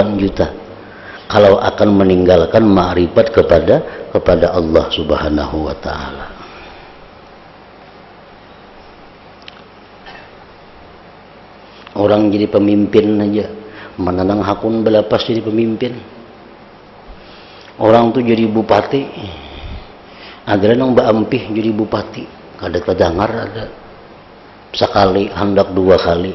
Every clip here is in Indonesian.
puluhan juta kalau akan meninggalkan ma'rifat kepada Allah Subhanahu wa taala. Orang jadi pemimpin aja menanang hakun belapas jadi pemimpin. Orang tuh jadi bupati, ada nang Mbak Ampih jadi bupati, kada kedangar ada sekali, hendak 2 kali.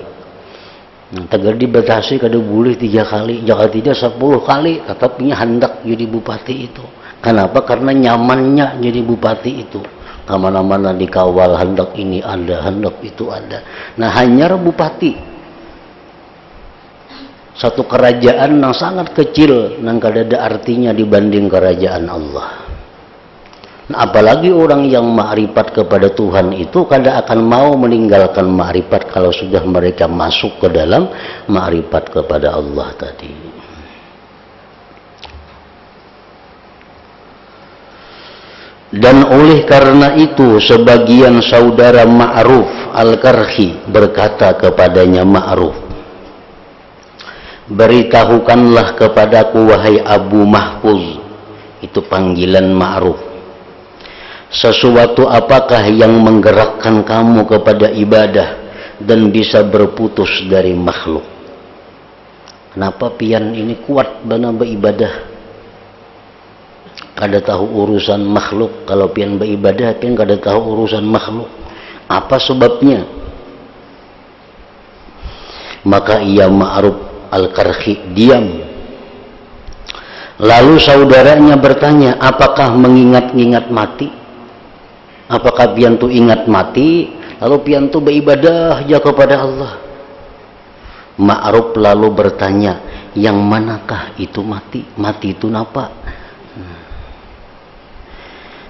Tegar dibatasi kada boleh 3 kali, jangan tidak 10 kali, tetapinya hendak jadi bupati itu. Kenapa? Karena nyamannya jadi bupati itu. Kemana-mana dikawal, hendak ini ada, hendak itu ada. Nah, hanya bupati. Satu kerajaan yang sangat kecil, yang kada ada artinya dibanding kerajaan Allah. Nah, apalagi orang yang ma'rifat kepada Tuhan itu kada akan mau meninggalkan ma'rifat kalau sudah mereka masuk ke dalam ma'rifat kepada Allah tadi. Dan oleh karena itu sebagian saudara Ma'ruf Al-Karhi berkata kepadanya Ma'ruf, beritahukanlah kepadaku wahai Abu Mahfuz, itu panggilan Ma'ruf, sesuatu apakah yang menggerakkan kamu kepada ibadah dan bisa berputus dari makhluk? Kenapa pian ini kuat bana beribadah? Kada tahu urusan makhluk. Kalau pian beribadah pian kada tahu urusan makhluk. Apa sebabnya? Maka ia Ma'ruf Al-Karhi diam. Lalu saudaranya bertanya, apakah mengingat-ingat mati? Apakah pian tu ingat mati? Lalu pian tu beribadah ya kepada Allah. Ma'ruf lalu bertanya, yang manakah itu mati? Mati itu napa?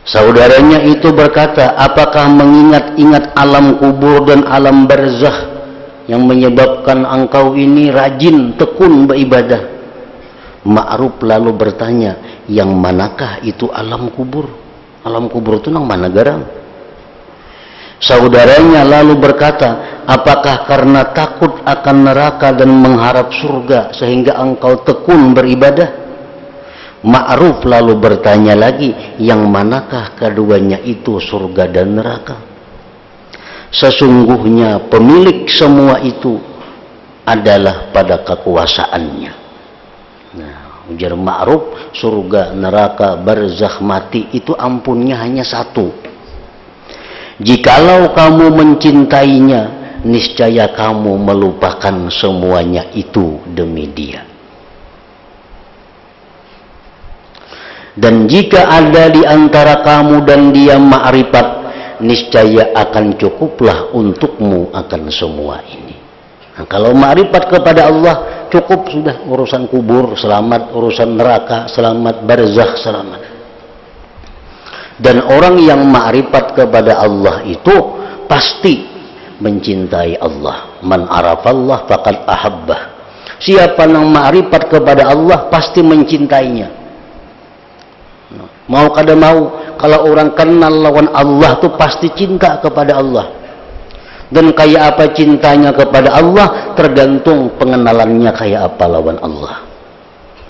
Saudaranya itu berkata, apakah mengingat-ingat alam kubur dan alam barzakh yang menyebabkan engkau ini rajin tekun beribadah? Ma'ruf lalu bertanya, yang manakah itu alam kubur? Alam kubur itu nang mana garang? Saudaranya lalu berkata, apakah karena takut akan neraka dan mengharap surga sehingga engkau tekun beribadah? Ma'ruf lalu bertanya lagi, yang manakah keduanya itu, surga dan neraka? Sesungguhnya pemilik semua itu adalah pada kekuasaannya. Nah, ujar Ma'ruf, surga, neraka, barzakh, mati itu ampunnya hanya satu. Jikalau kamu mencintainya, niscaya kamu melupakan semuanya itu demi dia. Dan jika ada di antara kamu dan dia ma'rifat, niscaya akan cukuplah untukmu akan semua ini. Nah, kalau ma'rifat kepada Allah, cukup sudah. Urusan kubur selamat, urusan neraka selamat, barzakh selamat. Dan orang yang ma'rifat kepada Allah itu pasti mencintai Allah. Man arafallah faqad ahabbah. Siapa yang ma'rifat kepada Allah pasti mencintainya. Mau kada mau, kalau orang kenal lawan Allah tuh pasti cinta kepada Allah. Dan kayak apa cintanya kepada Allah tergantung pengenalannya kayak apa lawan Allah.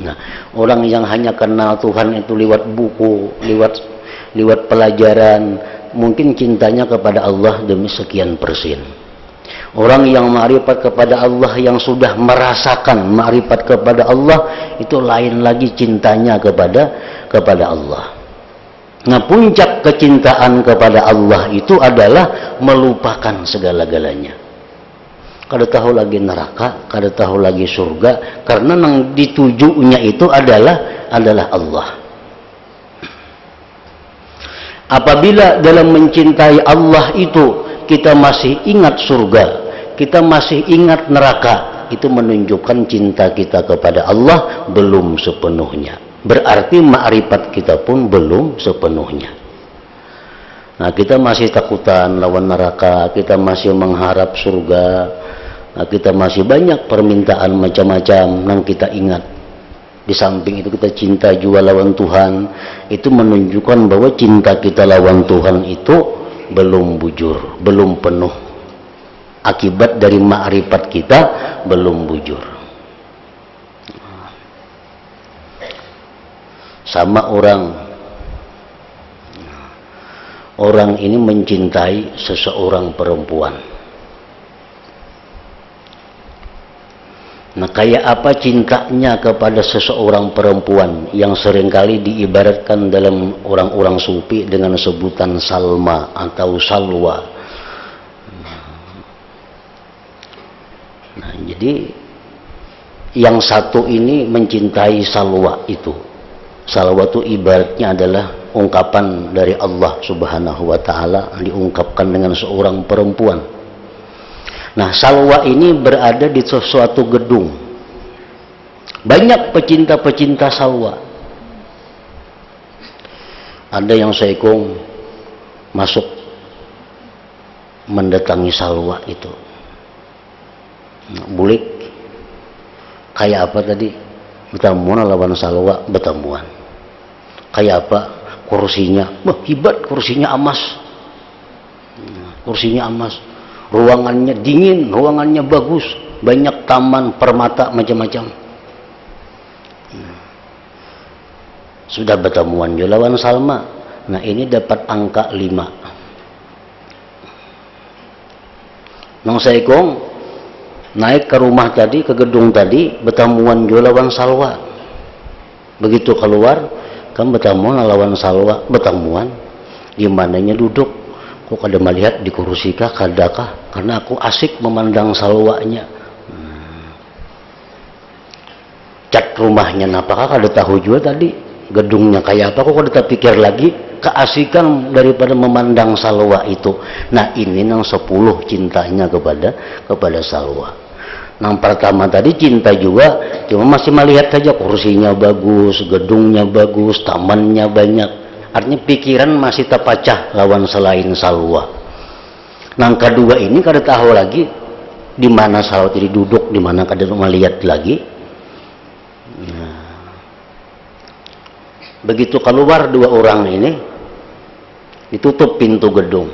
Nah, orang yang hanya kenal Tuhan itu lewat buku, lewat pelajaran, mungkin cintanya kepada Allah demi sekian persen. Orang yang ma'rifat kepada Allah, yang sudah merasakan ma'rifat kepada Allah, itu lain lagi cintanya kepada Allah. Nah, puncak kecintaan kepada Allah itu adalah melupakan segala-galanya. Kada tahu lagi neraka, kada tahu lagi surga, karena yang ditujunya itu adalah Allah. Apabila dalam mencintai Allah itu kita masih ingat surga, kita masih ingat neraka, itu menunjukkan cinta kita kepada Allah belum sepenuhnya. Berarti ma'rifat kita pun belum sepenuhnya. Nah, kita masih takutan lawan neraka, kita masih mengharap surga, nah, kita masih banyak permintaan macam-macam yang kita ingat. Di samping itu kita cinta juga lawan Tuhan, itu menunjukkan bahwa cinta kita lawan Tuhan itu belum bujur, belum penuh. Akibat dari ma'rifat kita belum bujur. sama orang ini mencintai seseorang perempuan. Nah, kayak apa cintanya kepada seseorang perempuan yang seringkali diibaratkan dalam orang-orang sufi dengan sebutan salma atau salwa. Nah, jadi yang satu ini mencintai salwa itu. Salwa itu ibaratnya adalah ungkapan dari Allah Subhanahu wa Ta'ala, diungkapkan dengan seorang perempuan. Nah, salwa ini berada di suatu gedung. Banyak pecinta-pecinta salwa. Ada yang seikung masuk mendatangi salwa itu. Bulik kayak apa tadi? Bertemuan lawan salwa, bertemuan. Kayak apa? Kursinya, wah hebat, kursinya emas. Kursinya emas. Ruangannya dingin, ruangannya bagus, banyak taman, permata, macam-macam. Sudah bertemuan juga lawan Salma. Nah, ini dapat angka 5. Nang Saikong naik ke rumah tadi, ke gedung tadi, bertemuan juga lawan Salwa. Begitu keluar, kan bertemuan lawan Salwa, bertemuan. Di mananya duduk. Kok kada melihat di kursi kah, kadakah? Karena aku asik memandang salwanya. Cat rumahnya napakah kada tahu juga tadi. Gedungnya kayak apa, kok kada pikir lagi. Keasikan daripada memandang salwa itu. Nah, ini yang 10 cintanya kepada salwa. Yang pertama tadi cinta juga, cuma masih melihat saja kursinya bagus, gedungnya bagus, tamannya banyak. Artinya pikiran masih terpecah lawan selain salwa. Nang kedua ini kada tahu lagi di mana salwa tadi duduk, di mana kada melihat lagi. Nah, begitu keluar dua orang ini, ditutup pintu gedung.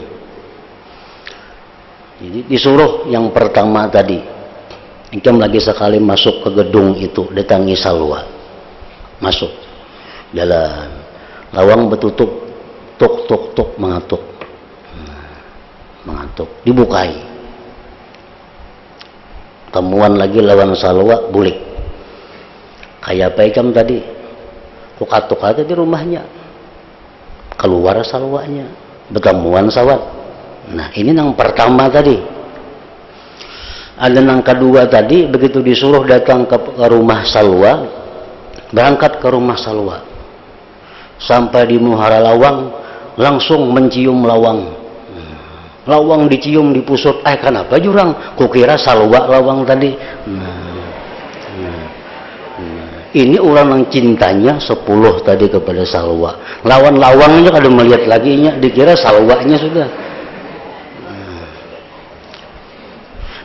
Jadi disuruh yang pertama tadi, ikam lagi sekali masuk ke gedung itu, datangi salwa. Masuk. Jalan. Lawang betutup, tuk mengatuk, dibukai. Temuan lagi lawan salwa, bulik. Kayak apa ikam tadi? Kukatuk aja di rumahnya. Keluar salwanya, bertemuan sawat. Nah, ini yang pertama tadi. Ada yang kedua tadi, begitu disuruh datang ke rumah salwa, berangkat ke rumah salwa. Sampai di muhara lawang, langsung mencium lawang. Lawang dicium, dipusut. Kenapa jurang? Kukira salwa lawang tadi. Ini orang yang cintanya 10 tadi kepada salwa. Lawan lawangnya kada melihat lagi nya, dikira salwanya sudah.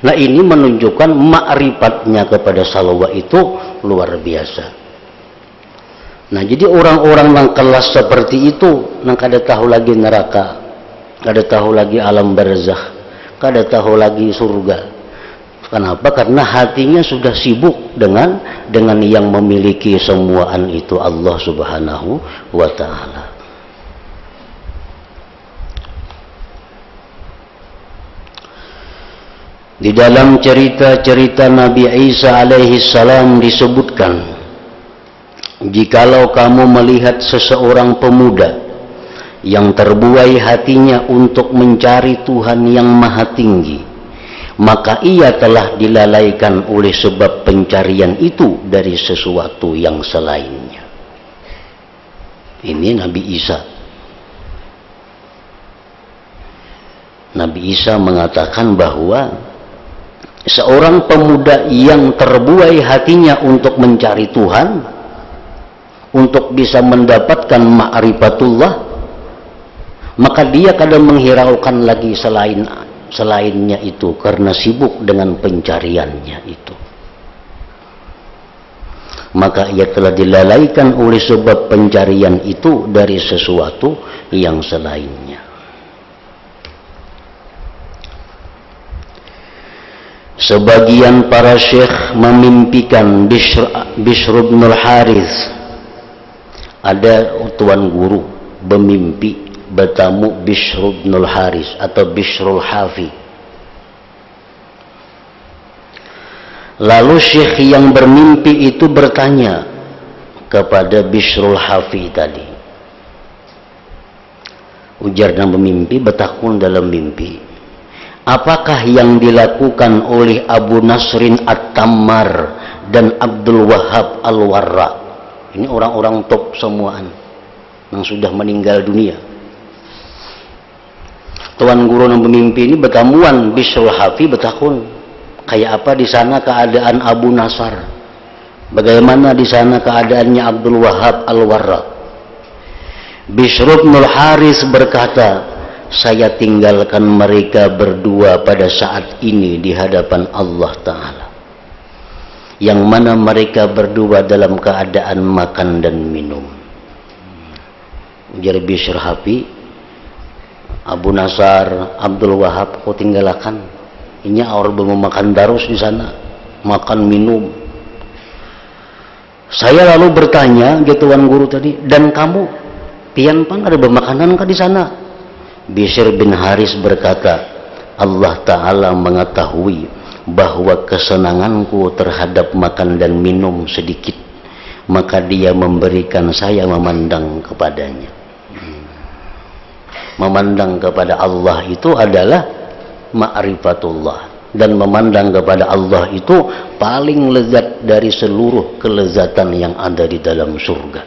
Nah, ini menunjukkan ma'rifatnya kepada salwa itu luar biasa. Nah, jadi orang-orang yang kelas seperti itu, yang kada tahu lagi neraka, kada tahu lagi alam barzakh, kada tahu lagi surga. Kenapa? Karena hatinya sudah sibuk dengan yang memiliki semuaan itu, Allah Subhanahu wa Ta'ala. Di dalam cerita-cerita Nabi Isa alaihi salam disebutkan, jikalau kamu melihat seseorang pemuda yang terbuai hatinya untuk mencari Tuhan yang maha tinggi, maka ia telah dilalaikan oleh sebab pencarian itu dari sesuatu yang selainnya. Ini Nabi Isa. Nabi Isa mengatakan bahwa seorang pemuda yang terbuai hatinya untuk mencari Tuhan, untuk bisa mendapatkan ma'rifatullah, maka dia kadang menghiraukan lagi selainnya itu karena sibuk dengan pencariannya itu. Maka ia telah dilalaikan oleh sebab pencarian itu dari sesuatu yang selainnya. Sebagian para syekh memimpikan Bishr bin Harith ada tuan guru bermimpi bertamu Bishr bin Haris atau Bishrul Hafi. Lalu syekh yang bermimpi itu bertanya kepada Bishrul Hafi tadi. Ujar dan bermimpi, bertakun dalam mimpi, apakah yang dilakukan oleh Abu Nasrin At-Tammar dan Abdul Wahhab Al-Warra? Ini orang-orang top semuaan yang sudah meninggal dunia. Tuan guru yang bermimpi ini bertamuan Bishrul Hafi, bertakun, kayak apa di sana keadaan Abu Nasr? Bagaimana di sana keadaannya Abdul Wahhab Al-Warra? Bishr bin Haris berkata, saya tinggalkan mereka berdua pada saat ini di hadapan Allah Ta'ala, yang mana mereka berdua dalam keadaan makan dan minum. Ujar Bishr Hafi, Abu Nasr, Abdul Wahhab kau tinggalkan. Ini orang bermakan darus di sana, makan minum. Saya lalu bertanya, gitu tuan guru tadi, dan kamu, pian pang ada bermakanan kah di sana? Bishr bin Haris berkata, Allah Ta'ala mengetahui bahwa kesenanganku terhadap makan dan minum sedikit, maka dia memberikan saya memandang kepadanya. Memandang kepada Allah itu adalah ma'rifatullah, dan memandang kepada Allah itu paling lezat dari seluruh kelezatan yang ada di dalam surga.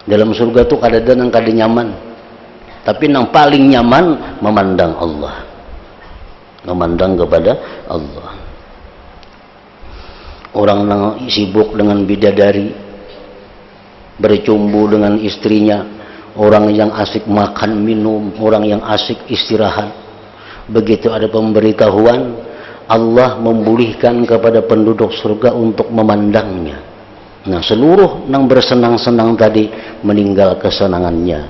Dalam surga itu kada ada yang kada nyaman, tapi yang paling nyaman memandang Allah, memandang kepada Allah. Orang yang sibuk dengan bidadari, bercumbu dengan istrinya, orang yang asik makan minum, orang yang asik istirahat. Begitu ada pemberitahuan, Allah membolehkan kepada penduduk surga untuk memandangnya. Nah, seluruh yang bersenang-senang tadi meninggal kesenangannya,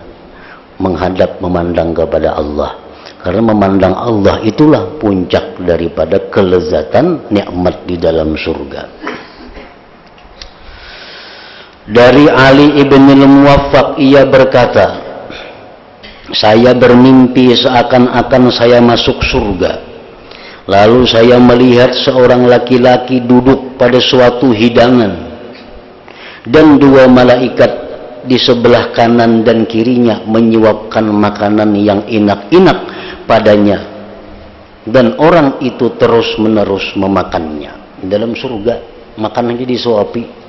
menghadap memandang kepada Allah. Karena memandang Allah itulah puncak daripada kelezatan nikmat di dalam surga. Dari Ali ibn al-Muwaffaq, ia berkata, saya bermimpi seakan-akan saya masuk surga. Lalu saya melihat seorang laki-laki duduk pada suatu hidangan, dan dua malaikat di sebelah kanan dan kirinya menyuapkan makanan yang enak-enak padanya, dan orang itu terus-menerus memakannya. Dalam surga makanannya disuapi.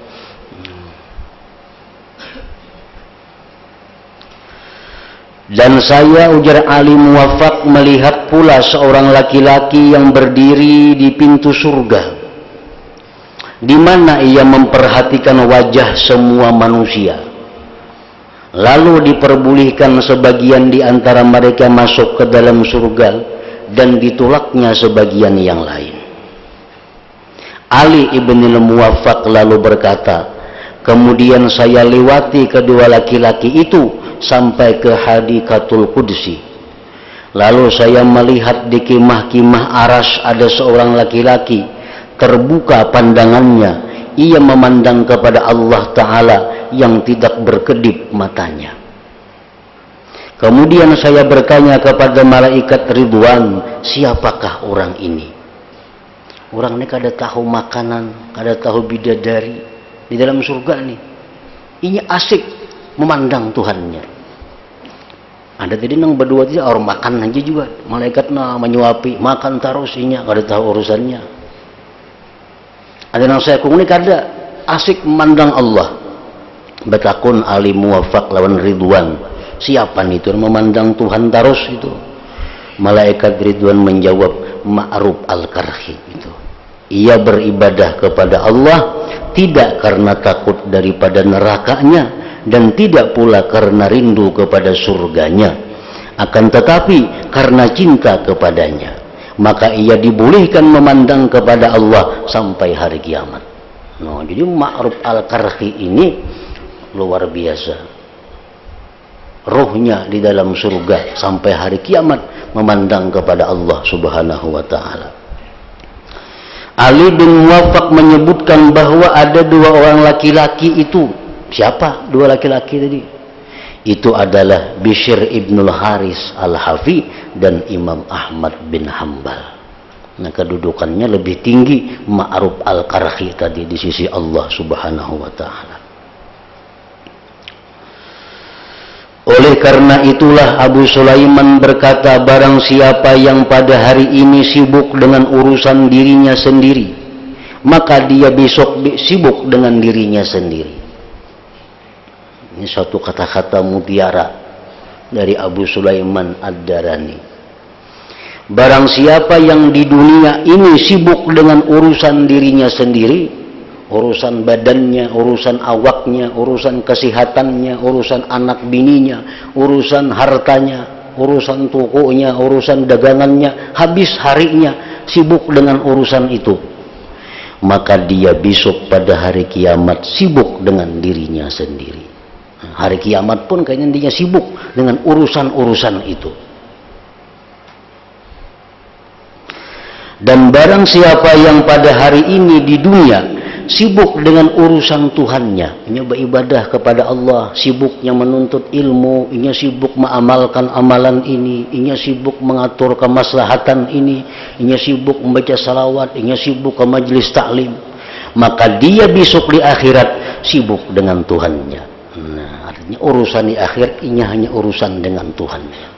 Dan saya, ujar Ali Muwaffaq, melihat pula seorang laki-laki yang berdiri di pintu surga, di mana ia memperhatikan wajah semua manusia. Lalu diperbolehkan sebagian di antara mereka masuk ke dalam surga, dan ditolaknya sebagian yang lain. Ali ibn al-Muwaffaq lalu berkata, kemudian saya lewati kedua laki-laki itu sampai ke Hadikatul Qudsi. Lalu saya melihat di kemah-kemah aras ada seorang laki-laki, terbuka pandangannya, ia memandang kepada Allah Ta'ala yang tidak berkedip matanya. Kemudian saya bertanya kepada malaikat Ridwan, siapakah orang ini? Orang ini kada tahu makanan, kada tahu bidadari di dalam surga nih. Ini asik memandang Tuhannya. Ada tadi nang berdua aja orang makan aja juga, malaikat menyuapi, makan terus inya, kada tahu urusannya. Ada nang saya kung ini kada asik memandang Allah. Betakun Ali Muwaffaq lawan Ridwan, siapa nih itu memandang Tuhan terus itu? Malaikat Ridwan menjawab, Ma'ruf Al-Karhi itu. Ia beribadah kepada Allah tidak karena takut daripada nerakanya, dan tidak pula karena rindu kepada surganya, akan tetapi karena cinta kepadanya, maka ia dibolehkan memandang kepada Allah sampai hari kiamat. No, jadi Ma'ruf Al-Karhi ini luar biasa, rohnya di dalam surga sampai hari kiamat memandang kepada Allah Subhanahu wa Ta'ala. Ali bin Muwaffaq menyebutkan bahwa ada dua orang laki-laki itu Siapa dua laki-laki tadi? Itu adalah Bishr ibnul Haris al-Hafi dan Imam Ahmad bin Hambal. Nah, kedudukannya lebih tinggi Ma'ruf al-Qarhi tadi di sisi Allah Subhanahu wa Ta'ala. Oleh karena itulah Abu Sulaiman berkata, barang siapa yang pada hari ini sibuk dengan urusan dirinya sendiri, maka dia besok sibuk dengan dirinya sendiri. Ini suatu kata-kata mutiara dari Abu Sulaiman Ad-Darani. Barang siapa yang di dunia ini sibuk dengan urusan dirinya sendiri, urusan badannya, urusan awaknya, urusan kesehatannya, urusan anak bininya, urusan hartanya, urusan tokonya, urusan dagangannya, habis harinya sibuk dengan urusan itu, maka dia besok pada hari kiamat sibuk dengan dirinya sendiri. Hari kiamat pun kayaknya dia sibuk dengan urusan-urusan itu. Dan barang siapa yang pada hari ini di dunia sibuk dengan urusan Tuhannya, nyoba ibadah kepada Allah, sibuknya menuntut ilmu, inya sibuk mengamalkan amalan ini, inya sibuk mengatur kemaslahatan ini, inya sibuk membaca salawat, inya sibuk ke majelis taklim, maka dia besok di akhirat sibuk dengan Tuhannya. Nah, artinya urusan di akhirat inya hanya urusan dengan Tuhannya.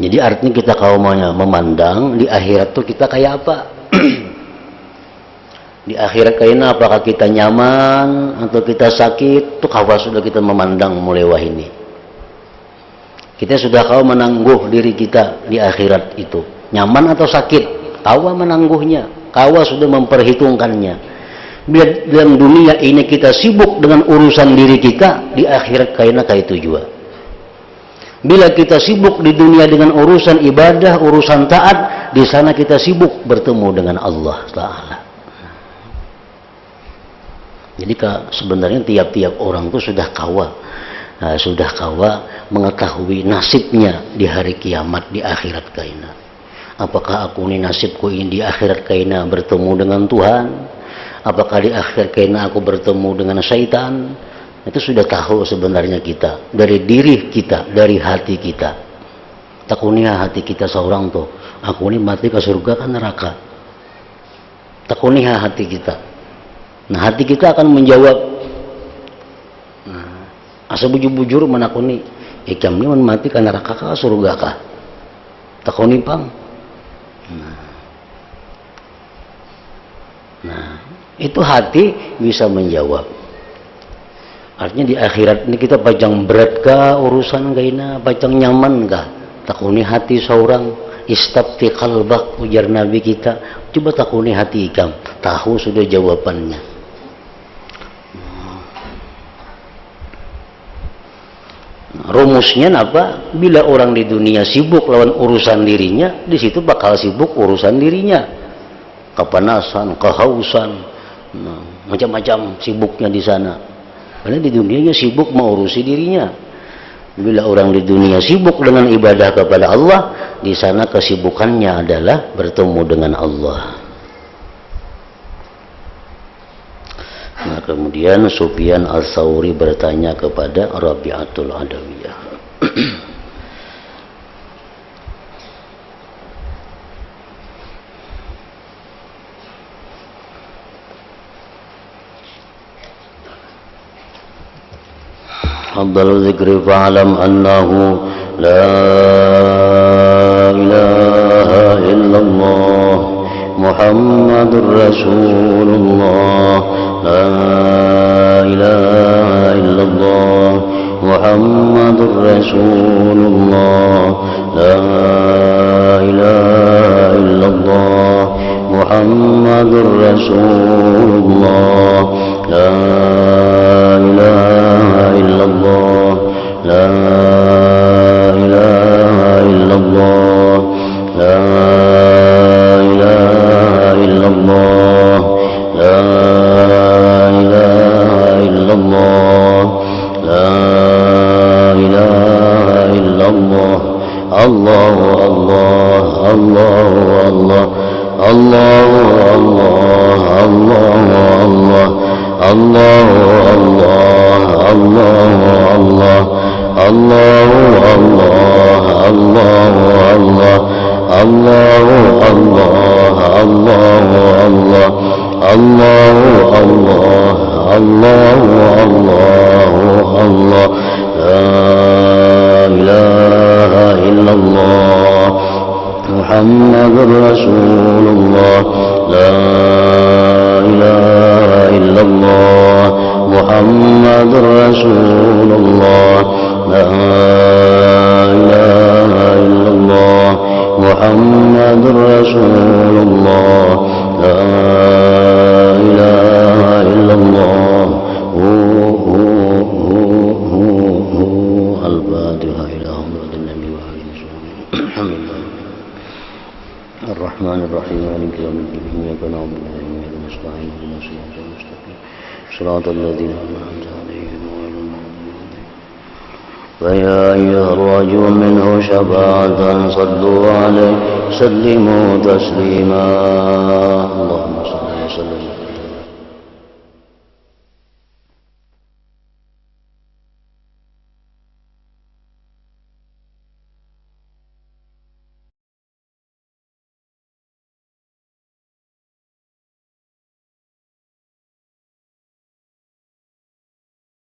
Jadi artinya kita kalau maunya memandang di akhirat tuh kita kayak apa? Di akhirat kayaknya apakah kita nyaman atau kita sakit? Tuh kawa sudah kita memandang mulai wah ini. Kita sudah kau menangguh diri kita di akhirat itu. Nyaman atau sakit? Kawa menangguhnya. Kawa sudah memperhitungkannya. Bila dalam dunia ini kita sibuk dengan urusan diri kita, di akhirat kayaknya kayak itu juga. Bila kita sibuk di dunia dengan urusan ibadah, urusan taat, di sana kita sibuk bertemu dengan Allah Ta'ala. Jadi sebenarnya tiap-tiap orang itu sudah kawa mengetahui nasibnya di hari kiamat, di akhirat kaina. Apakah aku ini nasibku ini di akhirat kaina bertemu dengan Tuhan? Apakah di akhirat kaina aku bertemu dengan syaitan? Itu sudah tahu sebenarnya kita dari diri kita, dari hati kita. Takuniha hati kita seorang tuh, aku ini mati ke surga kan neraka. Takuniha hati kita. Nah, hati kita akan menjawab, asa bujur-bujur menakuni, ikam ini mati ke neraka kah surga kah? Takuni pang. Nah, itu hati bisa menjawab. Artinya di akhirat ini kita pajang berat kah urusan kaina, pajang nyaman kah? Takuni hati seorang, istabti qalbak, ujar Nabi kita. Coba takuni hati ikam, tahu sudah jawabannya. Rumusnya apa? Bila orang di dunia sibuk lawan urusan dirinya, di situ bakal sibuk urusan dirinya. Kepanasan, kehausan, macam-macam sibuknya di sana. Karena di dunianya sibuk mengurusi dirinya. Bila orang di dunia sibuk dengan ibadah kepada Allah, di sana kesibukannya adalah bertemu dengan Allah. Nah, kemudian Sufyan Al-Thawri bertanya kepada Rabi'atul Adawiyah. Afdalu dzikri fa'lam annahu la ilaha illallah Muhammadur Rasulullah la ilaha illallah Muhammadur Rasulullah la ilaha illallah Muhammadur Rasulullah la ilaha illallah la ilaha illallah la ilaha illallah la الله الله الله الله الله الله الله الله الله الله الله الله الله الله الله الله لا إله إلا الله محمد رسول الله لا إله إلا الله محمد رسول الله لا إله إلا الله محمد رسول الله لا إله إلا الله الفاتحة إلى حضرة النبي وآله وصحبه الحمد لله الرحمن الرحيم مالك يوم الدين إياك نعبد وإياك نستعين اهدنا الصراط المستقيم صراط الذين أنعمت عليهم غير المغضوب عليهم فيا أيها الرجل منه شفاعة صلوا عليه سلموا تسليما اللهم صل وسلم